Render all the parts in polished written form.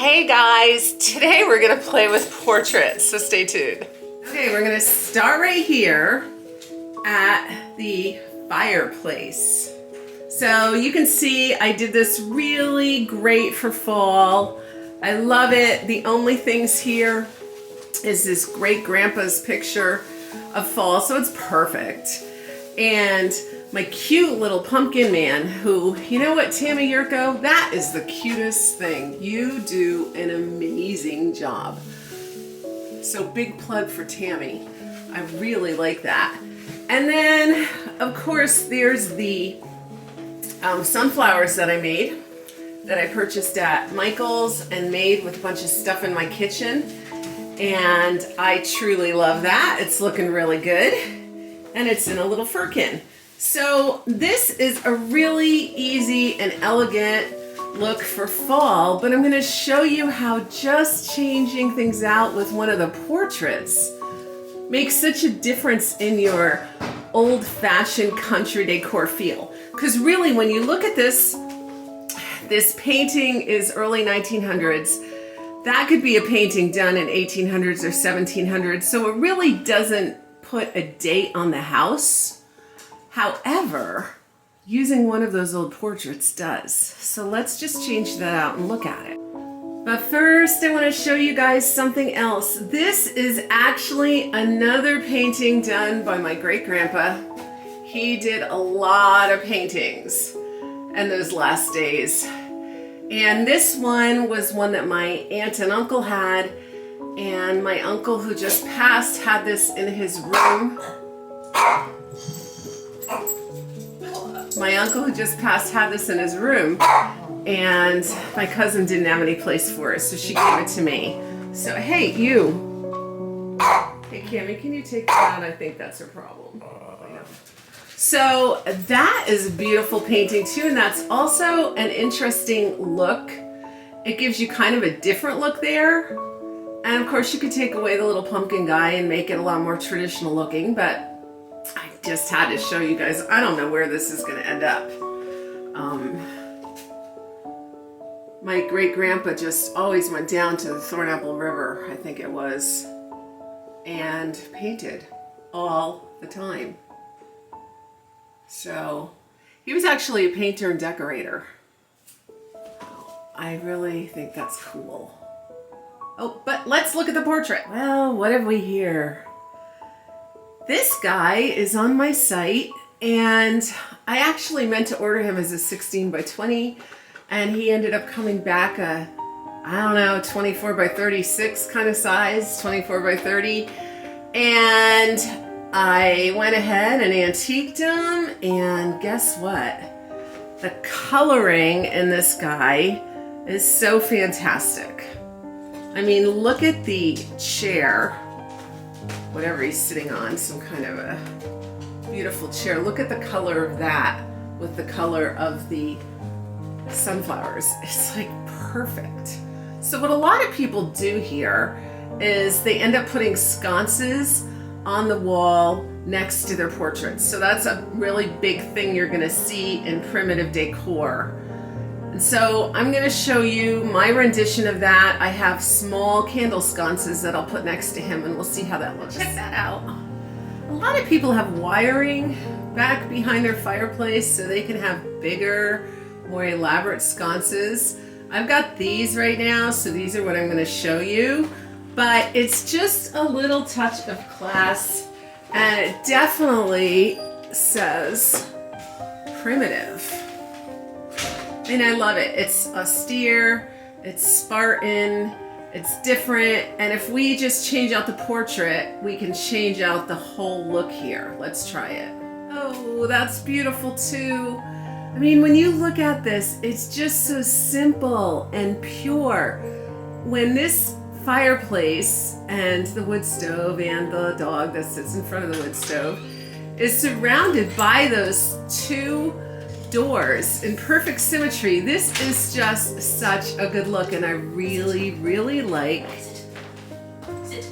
Hey guys, today we're gonna play with portraits, so stay tuned. Okay, we're gonna start right here at the fireplace. So you can see I did this really great for fall. I love it. The only things here is this great grandpa's picture of fall, so it's perfect. And my cute little pumpkin man who, you know what, Tammy Yurko, that is the cutest thing. You do an amazing job. So big plug for Tammy. I really like that. And then, of course, there's the sunflowers that I made, that I purchased at Michael's and made with a bunch of stuff in my kitchen. And I truly love that. It's looking really good. And it's in a little firkin. So this is a really easy and elegant look for fall, but I'm going to show you how just changing things out with one of the portraits makes such a difference in your old-fashioned country decor feel. Because really, when you look at this painting is early 1900s. That could be a painting done in 1800s or 1700s, so it really doesn't put a date on the house. However, using one of those old portraits does. So let's just change that out and look at it. But first, I want to show you guys something else. This is actually another painting done by my great-grandpa. He did a lot of paintings in those last days. And this one was one that my aunt and uncle had. And my uncle who just passed had this in his room. My uncle who just passed had this in his room, and my cousin didn't have any place for it, so she gave it to me. So, hey, you. Hey, Cammie, can you take that out? I think that's her problem. So that is a beautiful painting too, and that's also an interesting look. It gives you kind of a different look there. And of course you could take away the little pumpkin guy and make it a lot more traditional looking, but I just had to show you guys. I don't know where this is going to end up. My great-grandpa just always went down to the Thornapple River, I think it was, and painted all the time. So he was actually a painter and decorator. I really think that's cool. Oh, but let's look at the portrait. Well, what have we here? This guy is on my site, and I actually meant to order him as a 16 by 20, and he ended up coming back a, I don't know, 24 by 36 kind of size, 24 by 30. And I went ahead and antiqued him, and guess what? The coloring in this guy is so fantastic. I mean, look at the chair, whatever he's sitting on, some kind of a beautiful chair. Look at the color of that with the color of the sunflowers. It's like perfect. So what a lot of people do here is they end up putting sconces on the wall next to their portraits. So that's a really big thing you're gonna see in primitive decor. And so I'm going to show you my rendition of that. I have small candle sconces that I'll put next to him, and we'll see how that looks. Check that out. A lot of people have wiring back behind their fireplace so they can have bigger, more elaborate sconces. I've got these right now, so these are what I'm going to show you. But it's just a little touch of class, and it definitely says primitive. And I love it. It's austere, it's Spartan, it's different, and if we just change out the portrait, we can change out the whole look here. Let's try it. Oh, that's beautiful too. I mean, when you look at this, it's just so simple and pure. When this fireplace and the wood stove and the dog that sits in front of the wood stove is surrounded by those two doors in perfect symmetry, this is just such a good look, and I really, really like. Sit.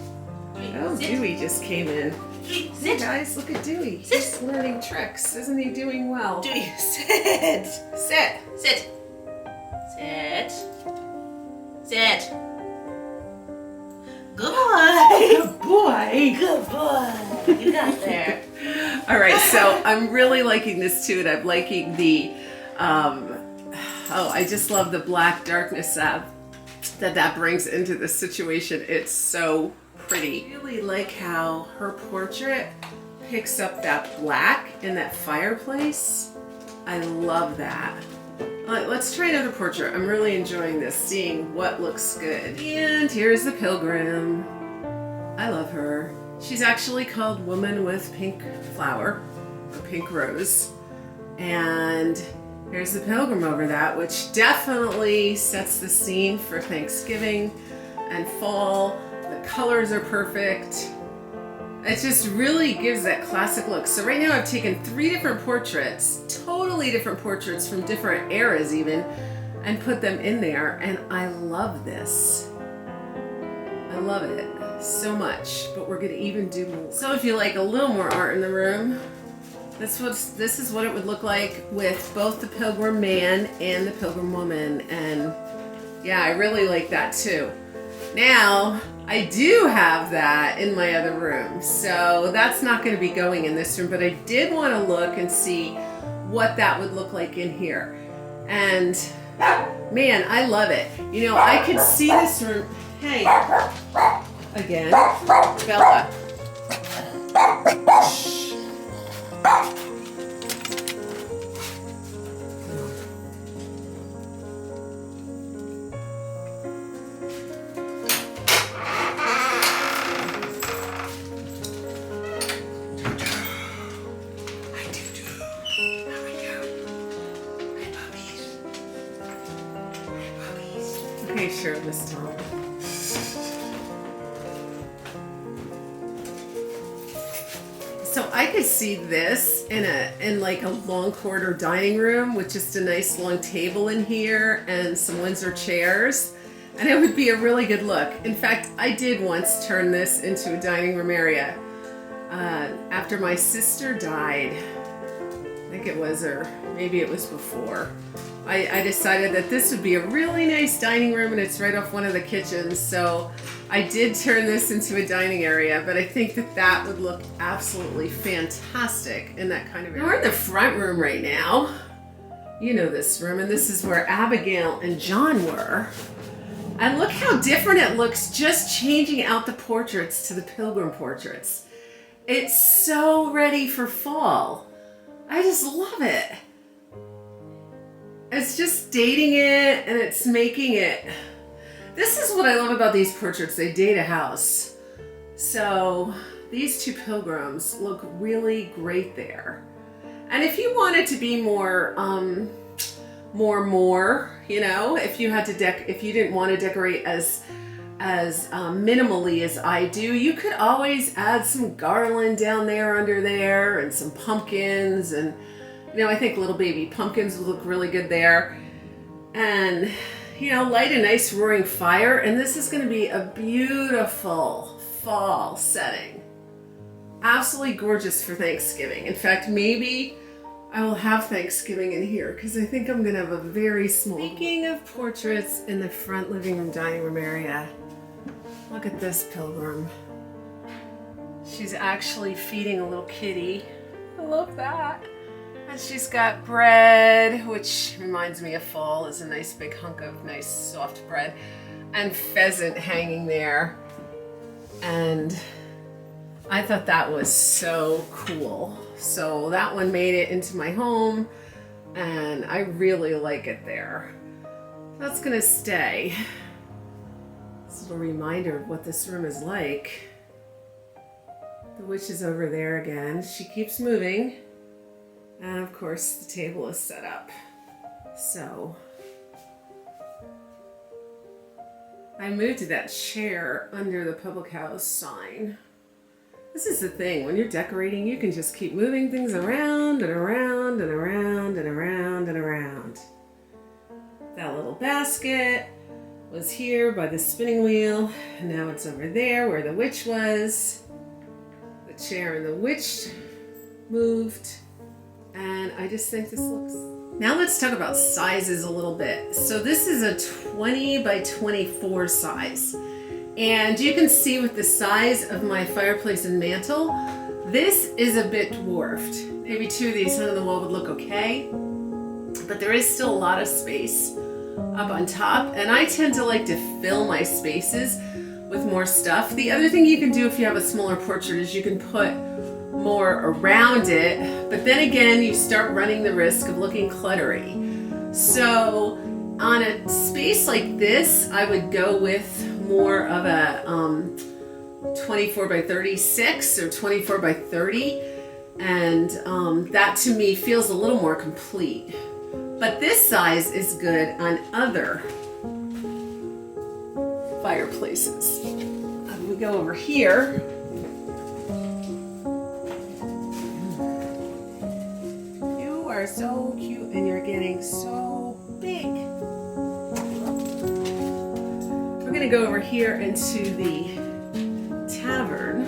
Oh, Dewey just came in. Sit. Hey guys, look at Dewey. Sit. He's learning tricks. Isn't he doing well? Dewey, sit. Sit. Sit. Sit. Sit. Good boy. Good boy. Good boy. You got there. All right, so I'm really liking this too, and I'm liking the, I just love the black darkness that brings into this situation. It's so pretty. I really like how her portrait picks up that black in that fireplace. I love that. Let's try another portrait. I'm really enjoying this, seeing what looks good. And here's the pilgrim. I love her. She's actually called Woman with Pink Flower, or Pink Rose. And here's the pilgrim over that, which definitely sets the scene for Thanksgiving and fall. The colors are perfect. It just really gives that classic look. So right now I've taken 3 different portraits, totally different portraits from different eras even, and put them in there, and I love this. I love it so much, but we're gonna even do more. So if you like a little more art in the room, this is what it would look like with both the Pilgrim Man and the Pilgrim Woman, and yeah, I really like that too. Now, I do have that in my other room, so that's not going to be going in this room, but I did want to look and see what that would look like in here. And man, I love it. You know, I could see this room. Hey, again, Bella. Shh. Okay, sure, this time. So I could see this in like a long corridor dining room with just a nice long table in here and some Windsor chairs, and it would be a really good look. In fact, I did once turn this into a dining room area after my sister died. I think it was, or maybe it was before. I decided that this would be a really nice dining room, and it's right off one of the kitchens, so I did turn this into a dining area, but I think that that would look absolutely fantastic in that kind of area. We're in the front room right now. You know this room, and this is where Abigail and John were. And look how different it looks just changing out the portraits to the Pilgrim portraits. It's so ready for fall. I just love it. It's just dating it, and it's making it. This is what I love about these portraits. They date a house. So these 2 pilgrims look really great there. And if you wanted to be more, you know, if you had to if you didn't want to decorate as minimally as I do, you could always add some garland down there under there and some pumpkins, and you know, I think little baby pumpkins would look really good there. And, you know, light a nice roaring fire. And this is going to be a beautiful fall setting. Absolutely gorgeous for Thanksgiving. In fact, maybe I will have Thanksgiving in here because I think I'm going to have a very small. Speaking of portraits in the front living room, dining room area, look at this pilgrim. She's actually feeding a little kitty. I love that. And she's got bread, which reminds me of fall. Is a nice big hunk of nice soft bread, and pheasant hanging there. And I thought that was so cool. So that one made it into my home, and I really like it there. That's gonna stay. This is a reminder of what this room is like. The witch is over there again. She keeps moving. And of course the table is set up. So I moved that chair under the public house sign. This is the thing, when you're decorating, you can just keep moving things around and around and around and around and around. That little basket was here by the spinning wheel, and now it's over there where the witch was. The chair and the witch moved. And I just think this looks Now let's talk about sizes a little bit. So this is a 20 by 24 size. And you can see with the size of my fireplace and mantle, this is a bit dwarfed. Maybe two of these hung on the wall would look okay, but there is still a lot of space up on top. And I tend to like to fill my spaces with more stuff. The other thing you can do if you have a smaller portrait is you can put more around it, but then again you start running the risk of looking cluttery. So on a space like this, I would go with more of a 24 by 36 or 24 by 30, and that to me feels a little more complete. But this size is good on other fireplaces. We go over here. You are so cute and you're getting so big. We're gonna go over here into the tavern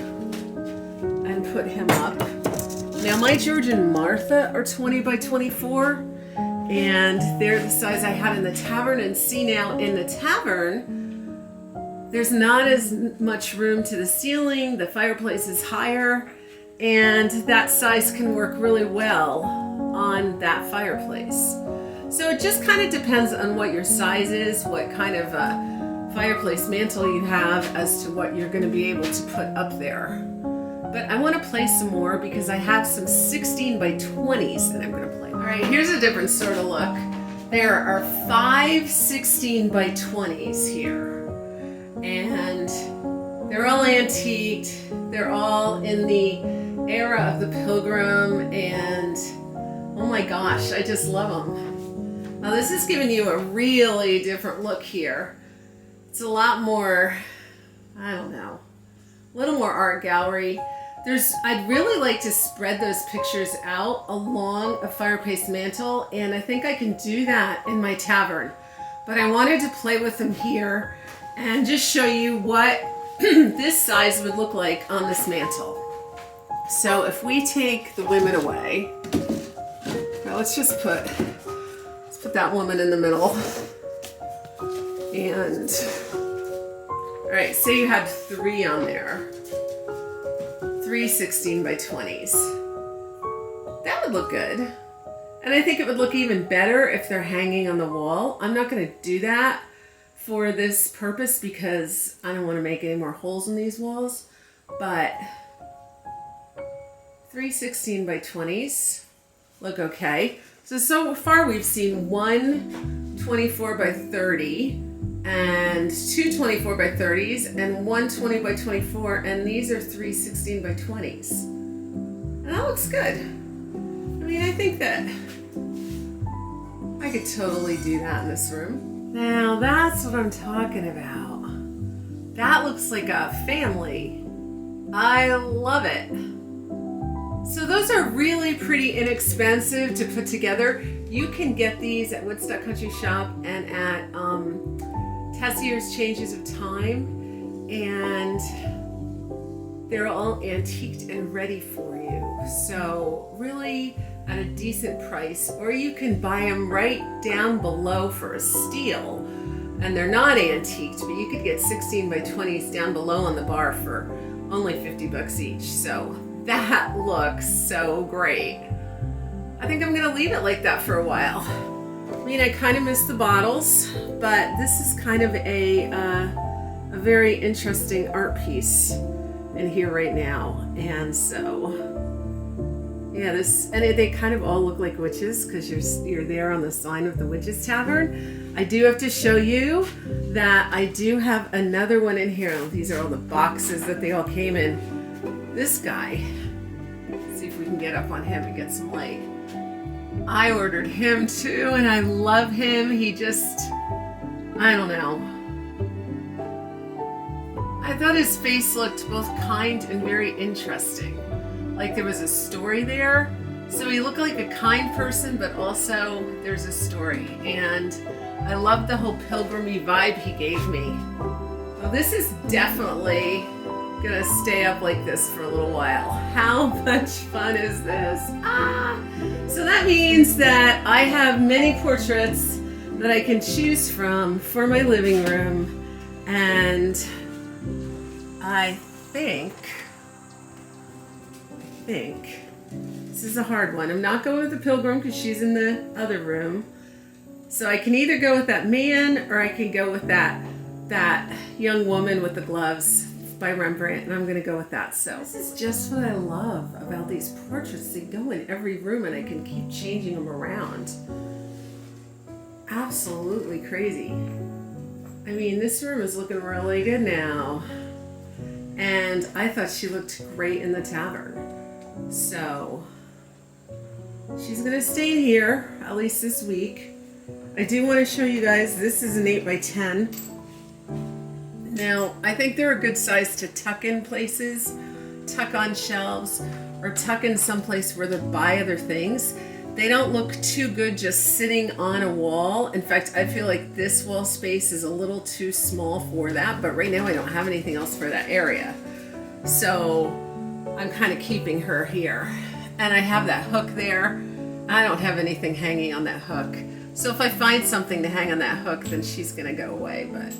and put him up. Now my George and Martha are 20 by 24 and they're the size I have in the tavern. And see, now in the tavern there's not as much room to the ceiling, the fireplace is higher, and that size can work really well on that fireplace. So it just kind of depends on what your size is, what kind of fireplace mantle you have as to what you're going to be able to put up there. But I want to play some more because I have some 16 by 20s that I'm going to play. All right, here's a different sort of look. There are 5 16 by 20s here. And they're all antiqued. They're all in the era of the Pilgrim, and oh my gosh, I just love them. Now this is giving you a really different look here. It's a lot more, I don't know, a little more art gallery. I'd really like to spread those pictures out along a fireplace mantle, and I think I can do that in my tavern. But I wanted to play with them here and just show you what this size would look like on this mantle. So if we take the women away, well, let's put that woman in the middle. And all right, say you had 3 on there, 3 16 by 20s. That would look good. And I think it would look even better if they're hanging on the wall. I'm not going to do that for this purpose because I don't want to make any more holes in these walls, but 3 16 by 20s look okay. So far we've seen 1 24 by 30 and 2 24 by 30s and 1 20 by 24, and these are 3 16 by 20s. And that looks good. I mean, I think that I could totally do that in this room. Now that's what I'm talking about. That looks like a family. I love it. So those are really pretty inexpensive to put together. You can get these at Woodstock Country Shop and at Tessier's Changes of Time, and they're all antiqued and ready for you. So really at a decent price, or you can buy them right down below for a steal, and they're not antiqued, but you could get 16 by 20s down below on the bar for only 50 bucks each. So that looks so great. I think I'm gonna leave it like that for a while. I mean, I kind of miss the bottles, but this is kind of a very interesting art piece in here right now. And so yeah, they kind of all look like witches because you're there on the sign of the Witches Tavern. I do have to show you that I do have another one in here. These are all the boxes that they all came in. This guy, let's see if we can get up on him and get some light. I ordered him too, and I love him. He just, I don't know. I thought his face looked both kind and very interesting. Like there was a story there. So he looked like a kind person, but also there's a story. And I love the whole pilgrimy vibe he gave me. So this is definitely gonna stay up like this for a little while. How much fun is this? So that means that I have many portraits that I can choose from for my living room, and I think this is a hard one. I'm not going with the pilgrim because she's in the other room. So I can either go with that man or I can go with that young woman with the gloves by Rembrandt, and I'm going to go with that. So this is just what I love about these portraits. They go in every room and I can keep changing them around. Absolutely crazy. I mean, this room is looking really good now. And I thought she looked great in the tavern. So she's going to stay here, at least this week. I do want to show you guys, this is an 8x10. Now, I think they're a good size to tuck in places, tuck on shelves, or tuck in someplace where they buy other things. They don't look too good just sitting on a wall. In fact, I feel like this wall space is a little too small for that, but right now I don't have anything else for that area. So I'm kind of keeping her here. And I have that hook there. I don't have anything hanging on that hook. So if I find something to hang on that hook, then she's gonna go away, but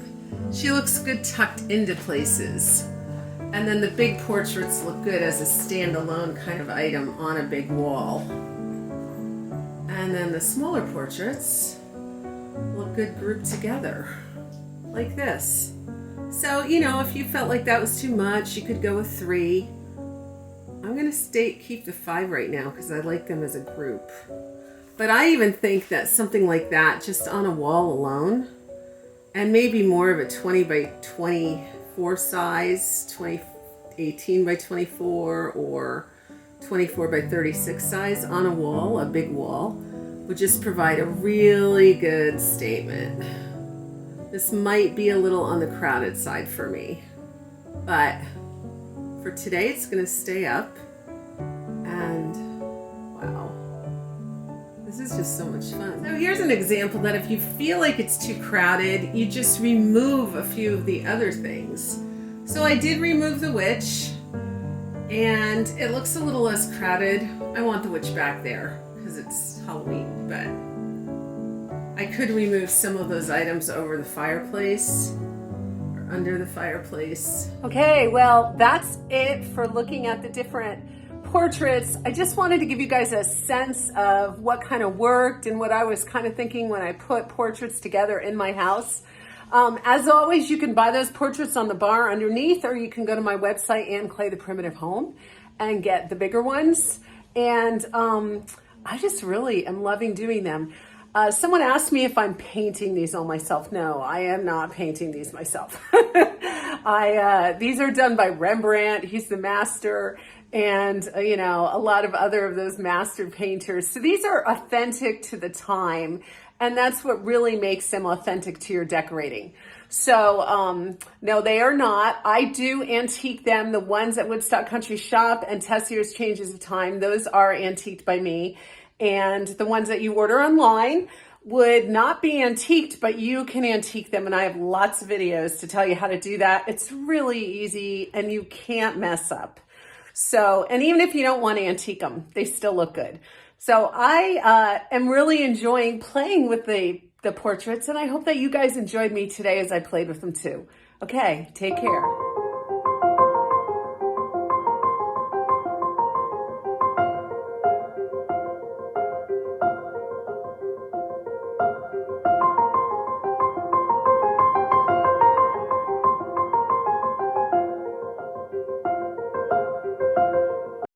she looks good tucked into places. And then the big portraits look good as a standalone kind of item on a big wall. And then the smaller portraits look good grouped together, like this. So, you know, if you felt like that was too much, you could go with 3. I'm gonna keep the 5 right now because I like them as a group. But I even think that something like that, just on a wall alone, and maybe more of a 20 by 24 size, 18 by 24, or 24 by 36 size on a wall, a big wall, would just provide a really good statement. This might be a little on the crowded side for me, but for today it's gonna stay up, and wow, this is just so much fun. So here's an example that if you feel like it's too crowded, you just remove a few of the other things. So I did remove the witch, and it looks a little less crowded. I want the witch back there because it's Halloween, but I could remove some of those items over the fireplace or under the fireplace. Okay, well, that's it for looking at the different portraits. I just wanted to give you guys a sense of what kind of worked and what I was kind of thinking when I put portraits together in my house. As always, you can buy those portraits on the bar underneath, or you can go to my website, Anne Clay The Primitive Home, and get the bigger ones. And I just really am loving doing them. Someone asked me if I'm painting these all myself. No, I am not painting these myself. These are done by Rembrandt. He's the master, and you know, a lot of other of those master painters. So these are authentic to the time, and that's what really makes them authentic to your decorating. So no, they are not. I do antique them. The ones at Woodstock Country Shop and Tessier's Changes of Time, those are antiqued by me. And the ones that you order online would not be antiqued, but you can antique them. And I have lots of videos to tell you how to do that. It's really easy and you can't mess up. So, and even if you don't want to antique them, they still look good. So I am really enjoying playing with the portraits, and I hope that you guys enjoyed me today as I played with them too. Okay, take care.